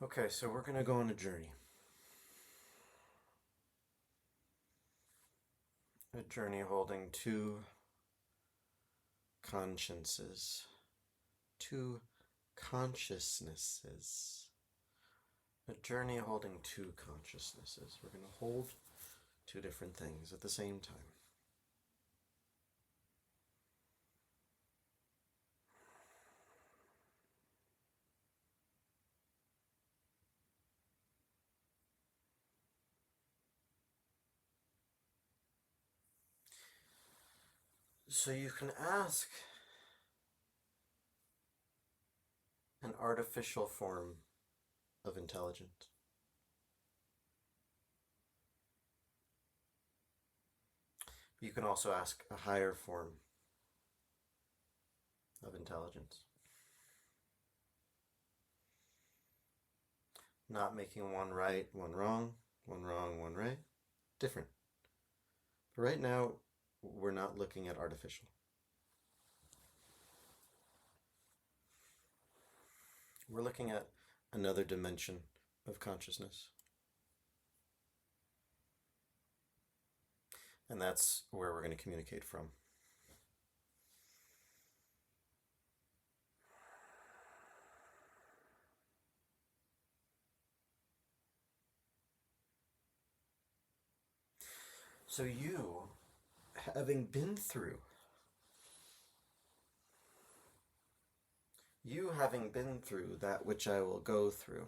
Okay, so we're going to go on a journey. A journey holding two consciences, two consciousnesses. A journey holding two consciousnesses. We're going to hold two different things at the same time. So you can ask an artificial form of intelligence. You can also ask a higher form of intelligence. Not making one right, one wrong, one wrong, one right. Different. But right now, we're not looking at artificial. We're looking at another dimension of consciousness. And that's where we're going to communicate from. So you, having been through that which I will go through,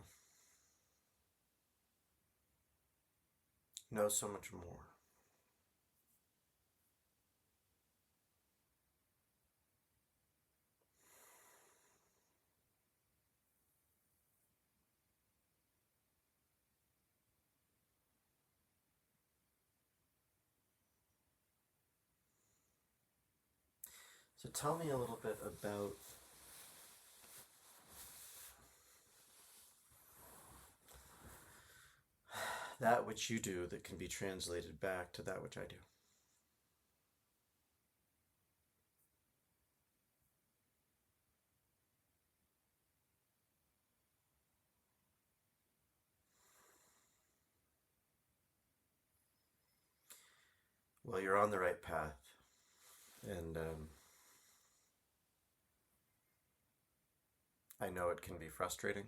know so much more. So tell me a little bit about that which you do that can be translated back to that which I do. Well, you're on the right path. And I know it can be frustrating.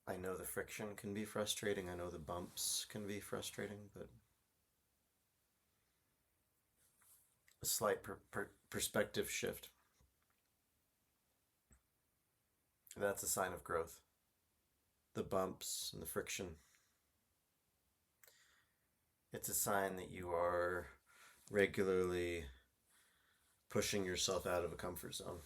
I know the friction can be frustrating. I know the bumps can be frustrating, but a slight perspective shift. That's a sign of growth. The bumps and the friction. It's a sign that you are regularly pushing yourself out of a comfort zone.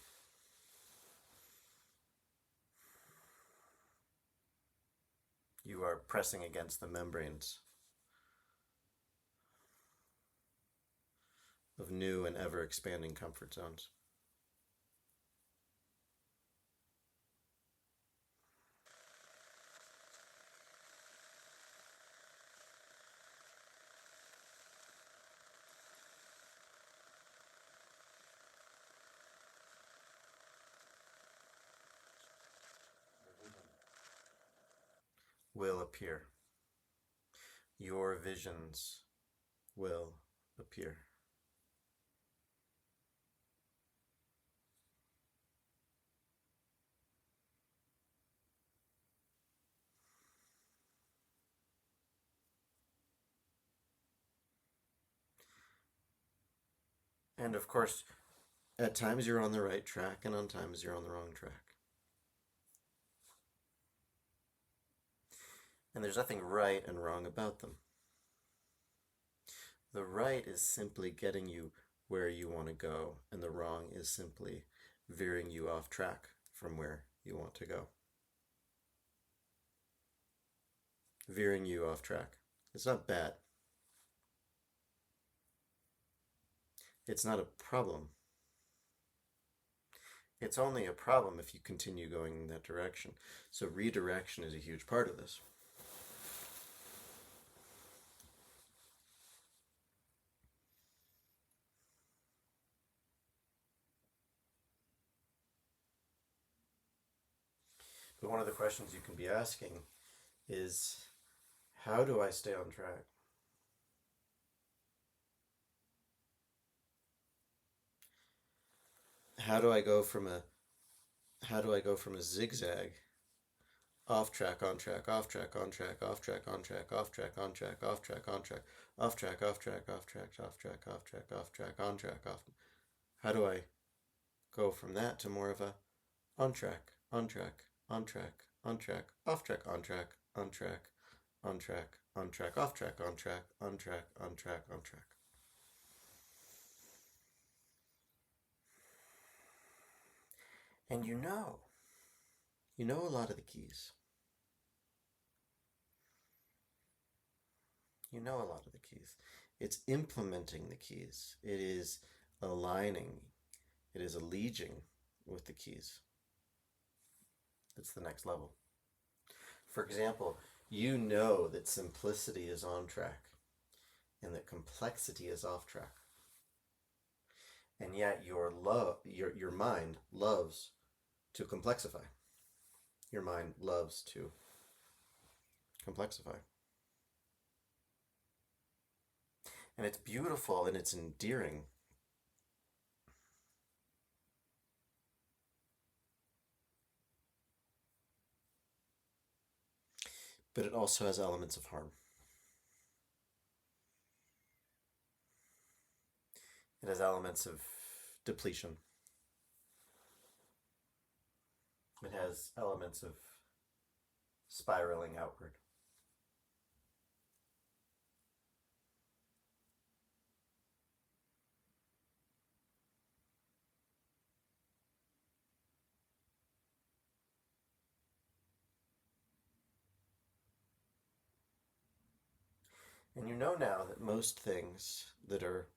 You are pressing against the membranes of new and ever expanding comfort zones. Will appear. Your visions will appear. And of course, at times you're on the right track, and on times you're on the wrong track. And there's nothing right and wrong about them. The right is simply getting you where you want to go, and the wrong is simply veering you off track from where you want to go. Veering you off track. It's not bad. It's not a problem. It's only a problem if you continue going in that direction. So redirection is a huge part of this. one of the questions you can be asking is, how do I stay on track? How do I go from a zigzag, off track, on track, off track, on track, off track, on track, off track, on track, off track, on track, off track, off track, off track, off track, off track, off track, on track, off. How do I go from that to more of a on track, on track, on track, on track, off track, on track, on track, on track, on track, off track, on track, on track, on track, on track. And you know a lot of the keys. You know a lot of the keys. It's implementing the keys. It is aligning. It is alleging with the keys. It's the next level. For example, you know that simplicity is on track and that complexity is off track. And yet your mind loves to complexify. Your mind loves to complexify. And it's beautiful and it's endearing. But it also has elements of harm. It has elements of depletion. It has elements of spiraling outward. And you know now that most things that are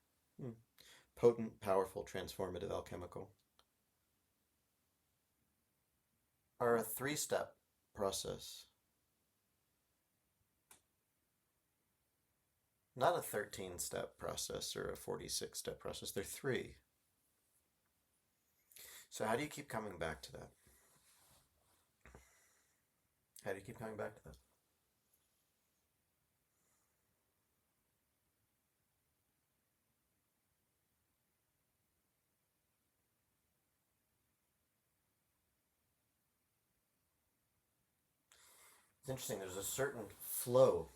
potent, powerful, transformative, alchemical are a 3-step process. Not a 13-step process or a 46-step process. They're 3. So how do you keep coming back to that? How do you keep coming back to that? It's interesting, there's a certain flow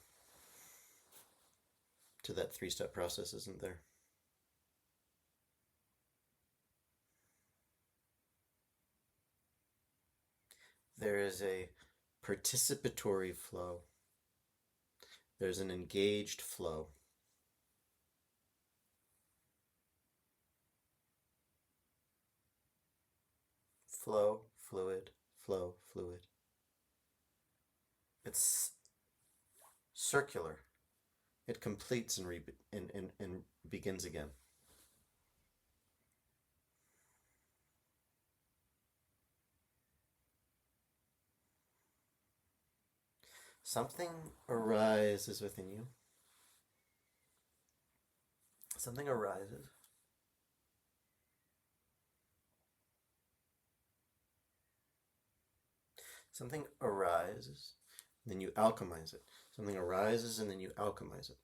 to that 3-step process, isn't there? There is a participatory flow. There's an engaged flow. Flow, fluid, flow, fluid. It's circular. It completes and begins again. Something arises within you. Something arises. Something arises, and then you alchemize it. Something arises, and then you alchemize it.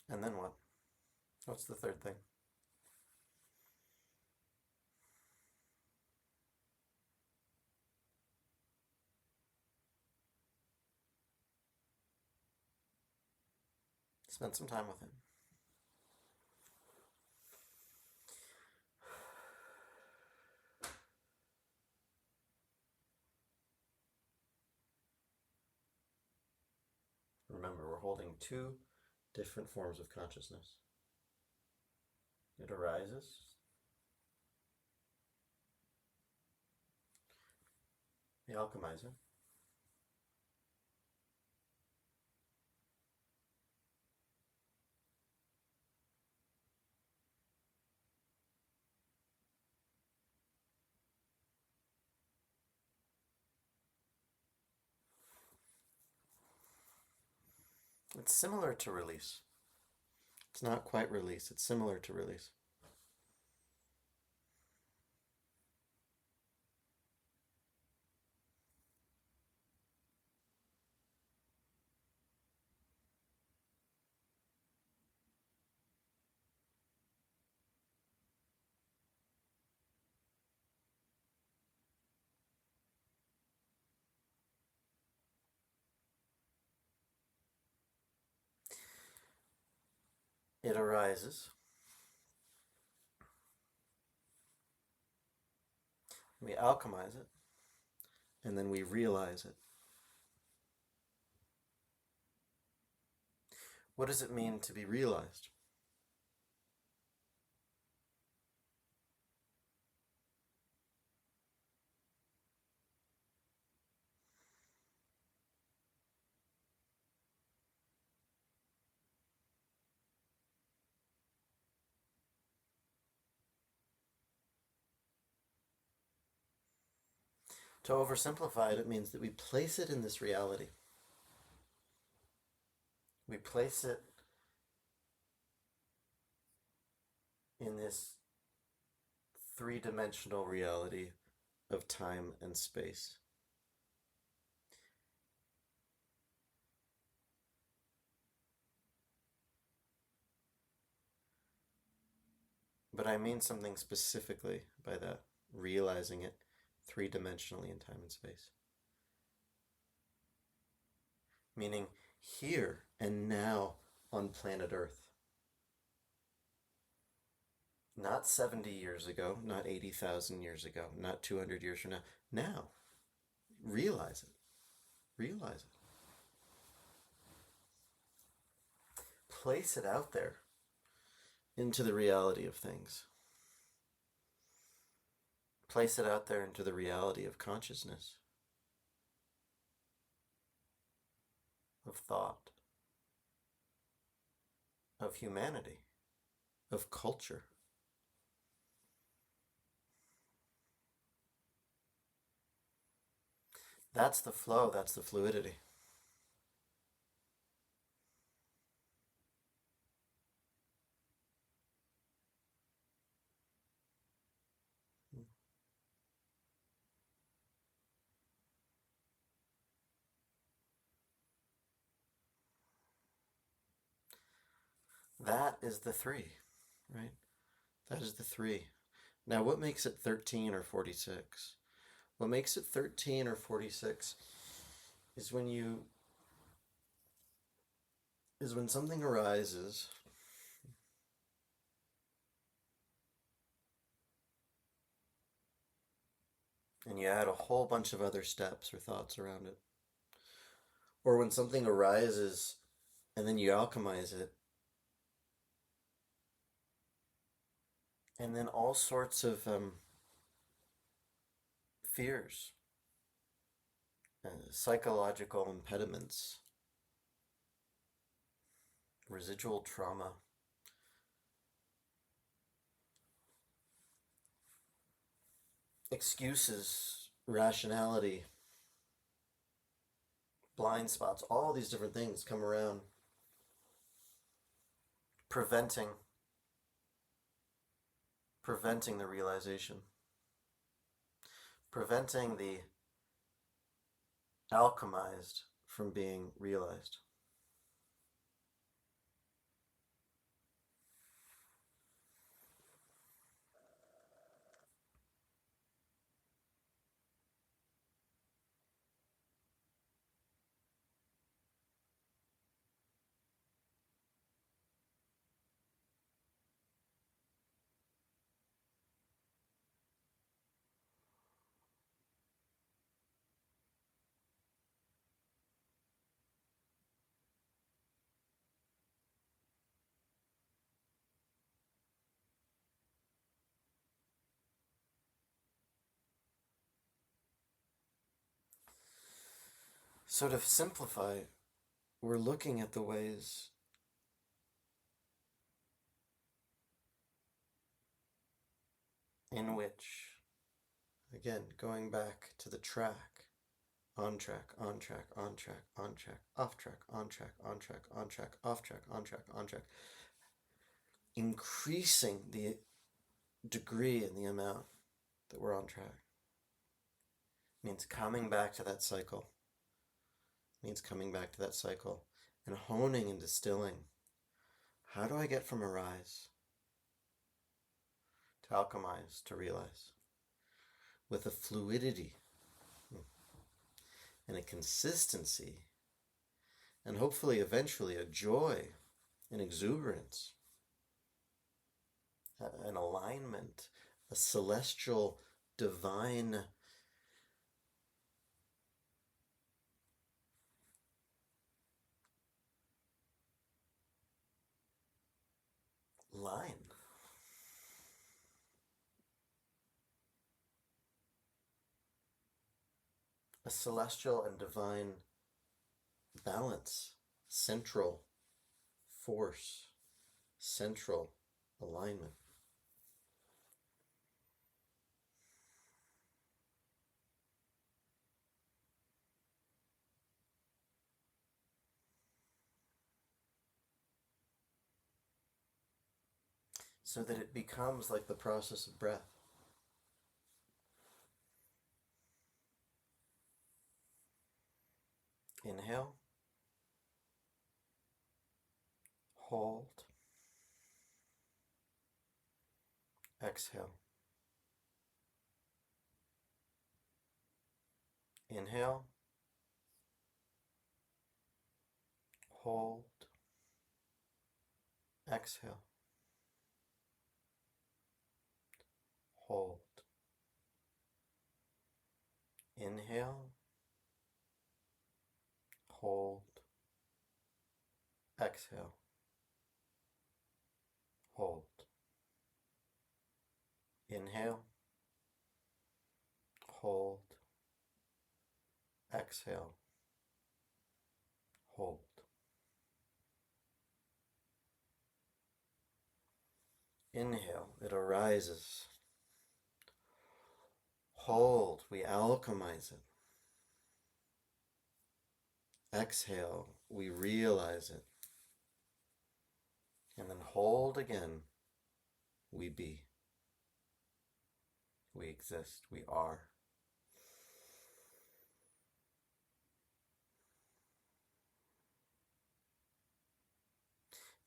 And then what? What's the third thing? Spend some time with it. Remember, we're holding 2 different forms of consciousness. It arises. We alchemize it. It's similar to release. It's not quite release, it's similar to release. It arises. We alchemize it, and then we realize it. What does it mean to be realized? To oversimplify it, it means that we place it in this reality. We place it in this three-dimensional reality of time and space. But I mean something specifically by that, realizing it three-dimensionally in time and space. Meaning here and now on planet Earth. Not 70 years ago, not 80,000 years ago, not 200 years from now. Now. Realize it. Realize it. Place it out there into the reality of things. Place it out there into the reality of consciousness, of thought, of humanity, of culture. That's the flow, that's the fluidity. That is the three, right? That is the three. Now, what makes it 13 or 46? What makes it 13 or 46 is when something arises and you add a whole bunch of other steps or thoughts around it. Or when something arises and then you alchemize it, and then all sorts of fears, psychological impediments, residual trauma, excuses, rationality, blind spots, all these different things come around, preventing the realization, preventing the alchemized from being realized. So to simplify, we're looking at the ways in which, again, going back to the track, on track, on track, on track, on track, off track, on track, on track, on track, off track, on track, on track. increasing the degree and the amount that we're on track. It means coming back to that cycle. It means coming back to that cycle and honing and distilling. How do I get from arise to alchemize to realize? With a fluidity and a consistency, and hopefully eventually a joy, an exuberance, an alignment, a celestial, divine line. A celestial and divine balance, central force, central alignment. So that it becomes like the process of breath. Inhale, hold, exhale. Inhale, hold, exhale, hold. Inhale, hold, exhale, hold. Inhale, hold, exhale, hold. Inhale, it arises. Hold, we alchemize it. Exhale, we realize it. And then hold again, we be. We exist, we are.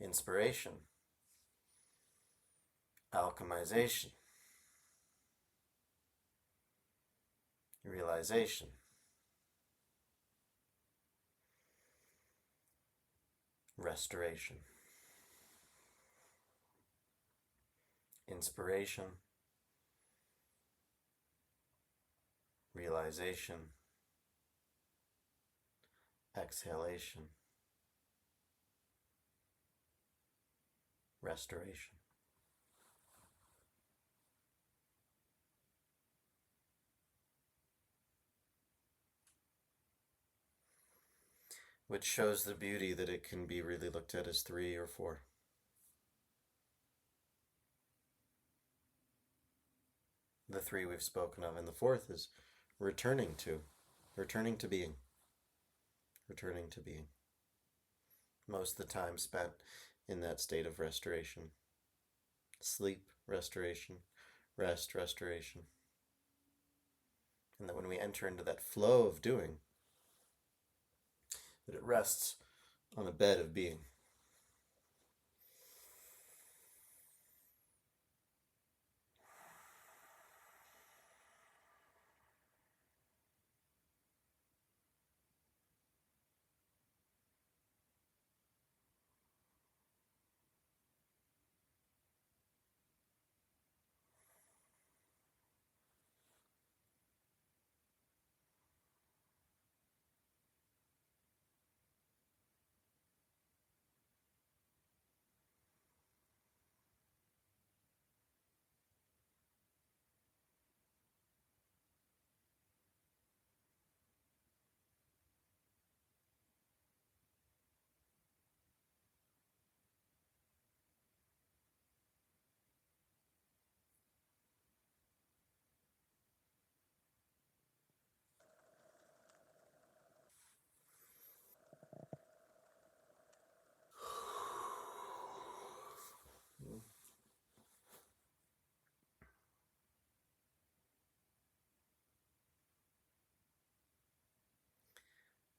Inspiration, alchemization, realization, restoration. Inspiration, realization, exhalation, restoration. Which shows the beauty that it can be really looked at as 3 or 4. The 3 we've spoken of, and the 4th is returning to being. Returning to being. Most of the time spent in that state of restoration. Sleep, restoration. Rest, restoration. And that when we enter into that flow of doing, that it rests on a bed of being.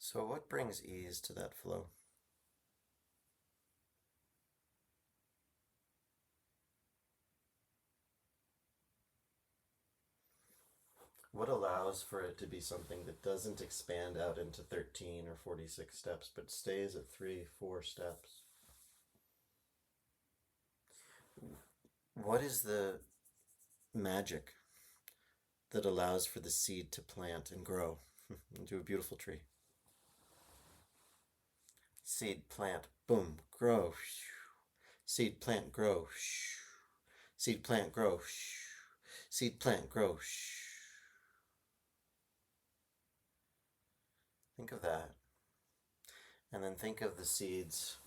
So what brings ease to that flow? What allows for it to be something that doesn't expand out into 13 or 46 steps, but stays at 3, 4 steps? What is the magic that allows for the seed to plant and grow into a beautiful tree? Seed, plant, boom, grow. Seed, plant, grow. Seed, plant, grow. Seed, plant, grow. Think of that. And then think of the seeds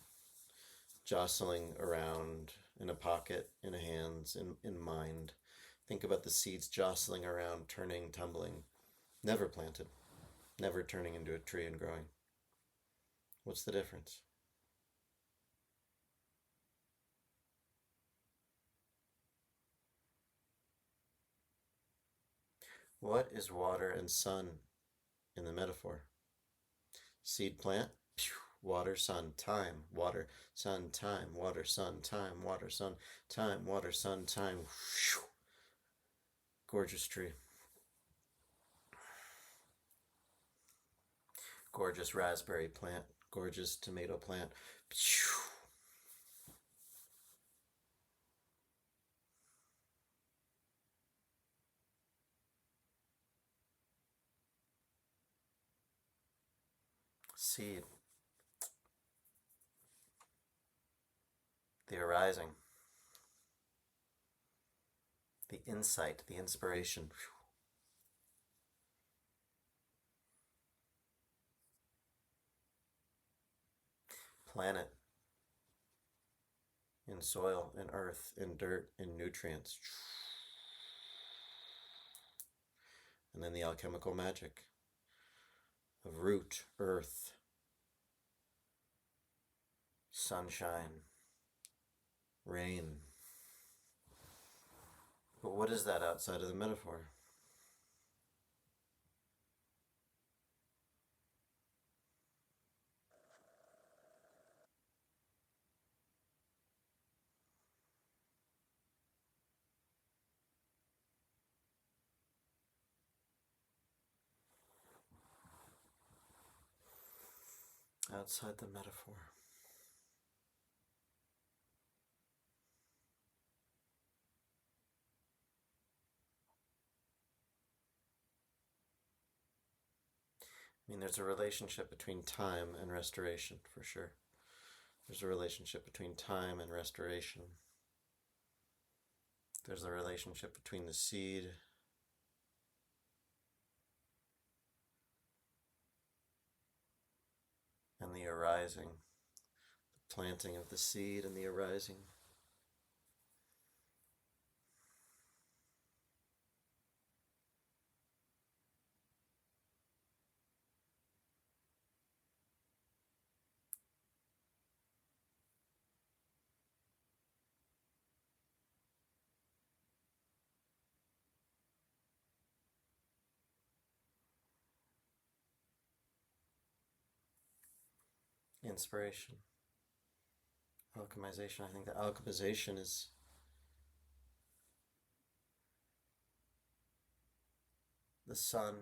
jostling around in a pocket, in a hands, in mind. Think about the seeds jostling around, turning, tumbling, never planted, never turning into a tree and growing. What's the difference? What is water and sun in the metaphor? Seed, plant, water, sun, time, water, sun, time, water, sun, time, water, sun, time, water, sun, time. Gorgeous tree. Gorgeous raspberry plant. Gorgeous tomato plant. Seed. The arising. The insight, the inspiration. Planet. In soil, in earth, in dirt, in nutrients. And then the alchemical magic of root, earth, sunshine, rain. But what is that outside of the metaphor? Outside the metaphor. I mean, there's a relationship between time and restoration, for sure. There's a relationship between time and restoration. There's a relationship between the seed and the arising, the planting of the seed and the arising. Inspiration, alchemization. I think the alchemization is the sun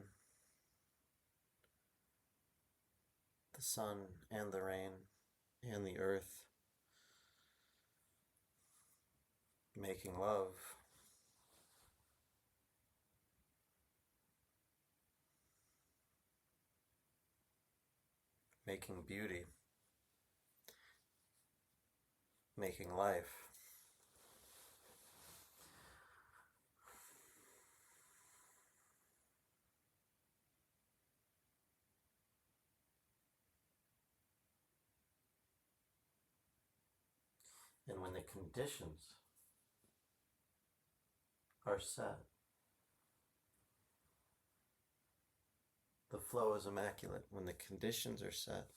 and the rain and the earth making love, making beauty, making life. And when the conditions are set, the flow is immaculate. When the conditions are set,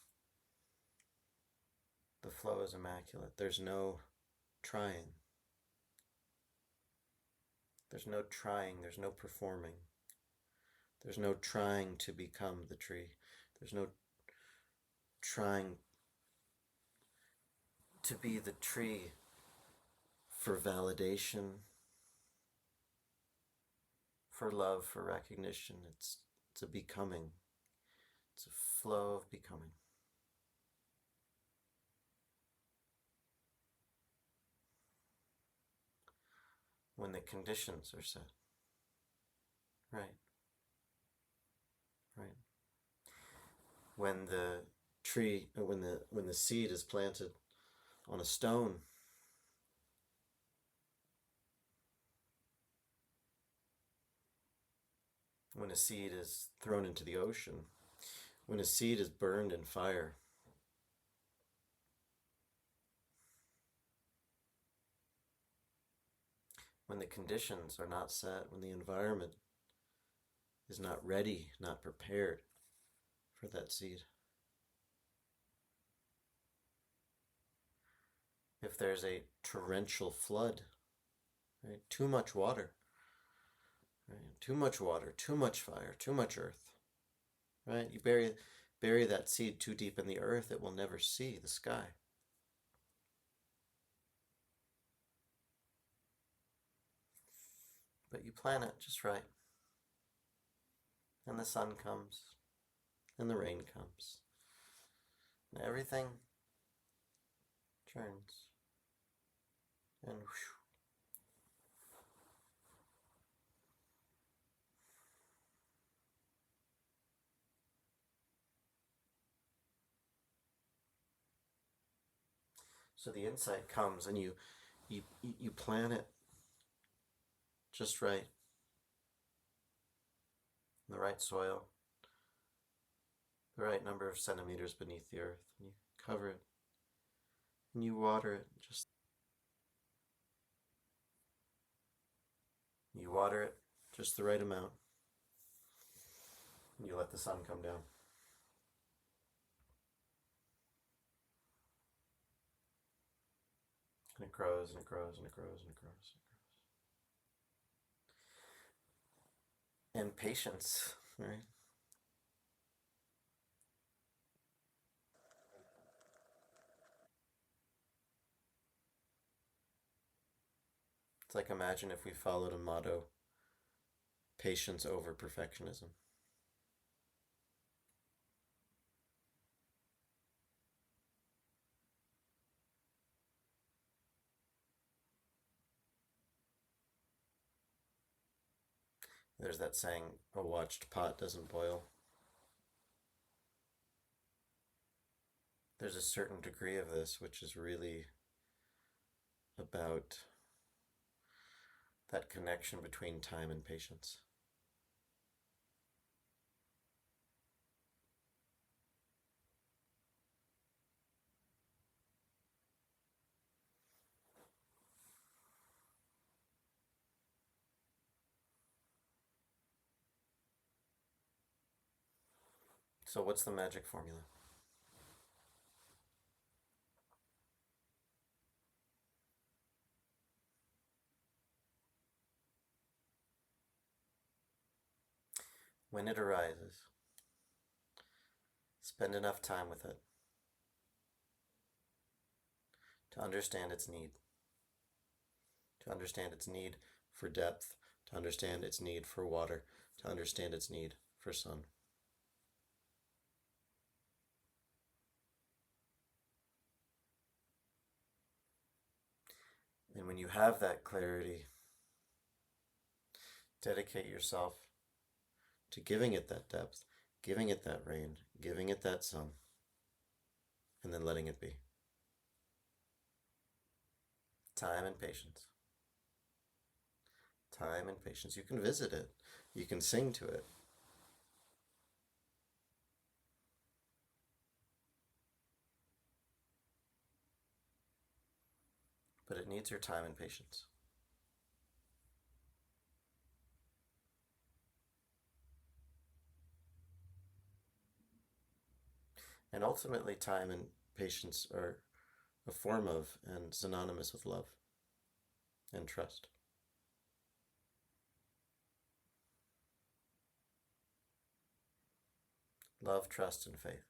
the flow is immaculate. There's no trying. There's no trying. There's no performing. There's no trying to become the tree. There's no trying to be the tree for validation, for love, for recognition. It's a becoming. It's a flow of becoming. When the conditions are set. Right. Right. When the tree, when the seed is planted on a stone, when a seed is thrown into the ocean, when a seed is burned in fire, when the conditions are not set, when the environment is not ready, not prepared for that seed. If there's a torrential flood, right, too much water, right, too much water, too much fire, too much earth, right? You bury that seed too deep in the earth, it will never see the sky. But you plant it just right, and the sun comes, and the rain comes, and everything turns, and whew. So the insight comes, and you plant it just right, in the right soil, the right number of centimeters beneath the earth, and you cover it, and you water it just the right amount, and you let the sun come down. And it grows, and it grows, and it grows, and it grows, and it grows. And patience, right? It's like, imagine if we followed a motto: patience over perfectionism. There's that saying, a watched pot doesn't boil. There's a certain degree of this which is really about that connection between time and patience. So what's the magic formula? When it arises, spend enough time with it to understand its need, to understand its need for depth, to understand its need for water, to understand its need for sun. And when you have that clarity, dedicate yourself to giving it that depth, giving it that rain, giving it that sun, and then letting it be. Time and patience. Time and patience. You can visit it. You can sing to it. But it needs your time and patience. And ultimately, time and patience are a form of and synonymous with love and trust. Love, trust, and faith.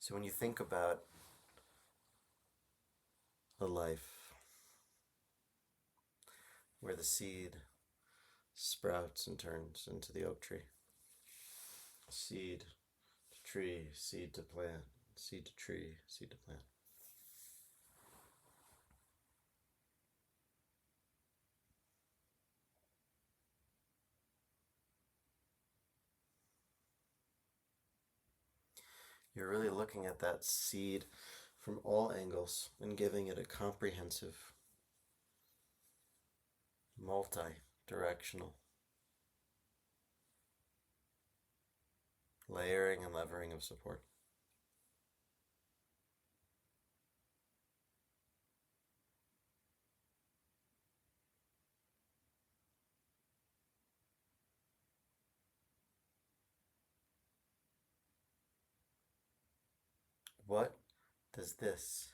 So when you think about a life where the seed sprouts and turns into the oak tree, seed to tree, seed to plant, seed to tree, seed to plant. You're really looking at that seed from all angles and giving it a comprehensive, multi-directional layering and levering of support. What does this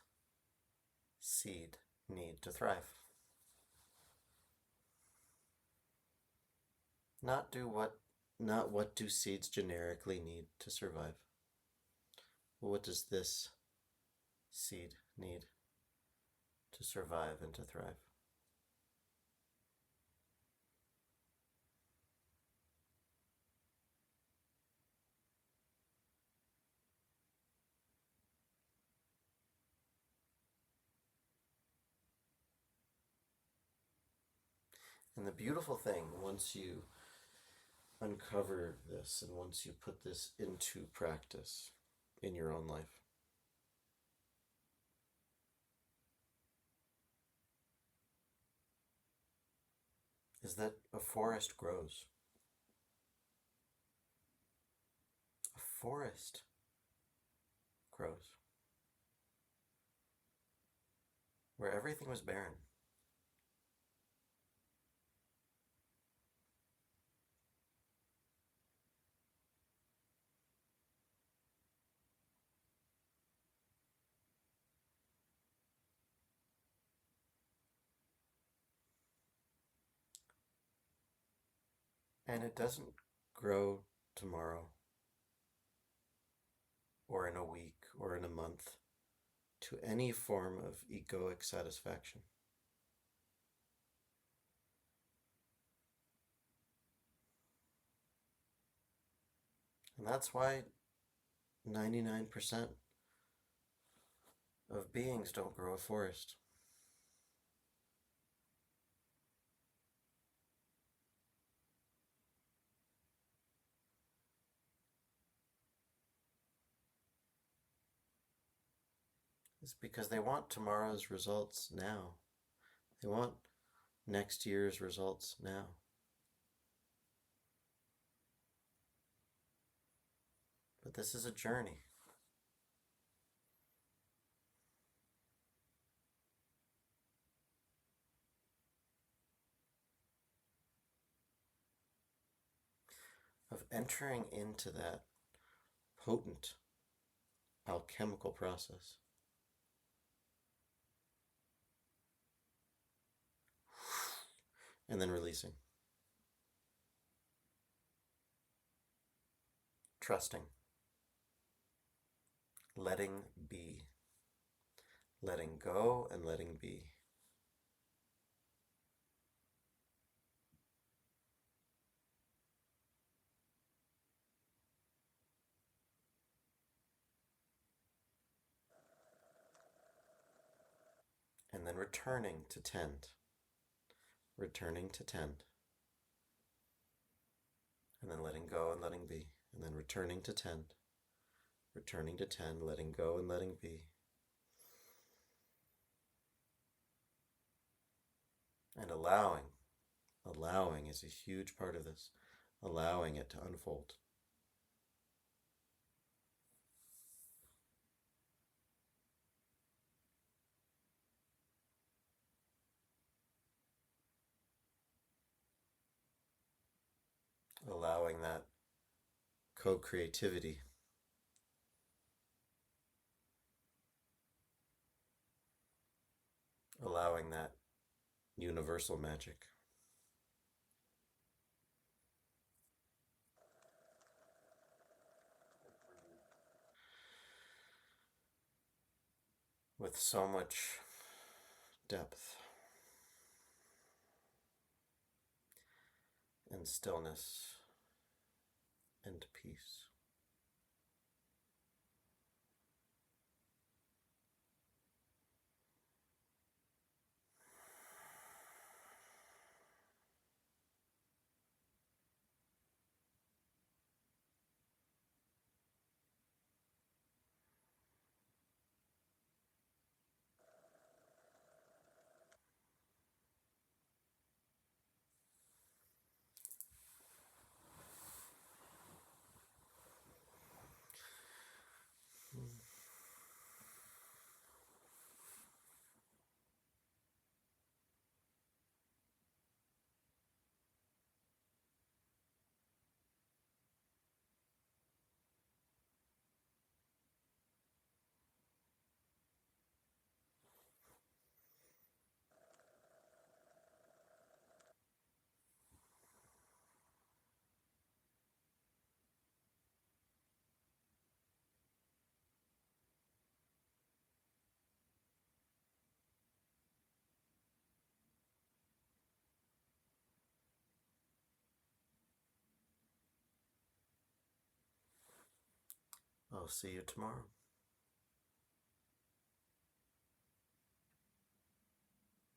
seed need to thrive? Not what do seeds generically need to survive. But what does this seed need to survive and to thrive? And the beautiful thing, once you uncover this and once you put this into practice in your own life, is that a forest grows. A forest grows where everything was barren. And it doesn't grow tomorrow or in a week or in a month to any form of egoic satisfaction. And that's why 99% of beings don't grow a forest. It's because they want tomorrow's results now. They want next year's results now. But this is a journey. Of entering into that potent alchemical process. And then releasing. Trusting. Letting be. Letting go and letting be. And then returning to tend. Returning to tend. And then letting go and letting be. And then returning to tend. Returning to tend, letting go and letting be. And allowing. Allowing is a huge part of this. Allowing it to unfold. Allowing that co-creativity. Allowing that universal magic. with so much depth and stillness and peace. I'll see you tomorrow.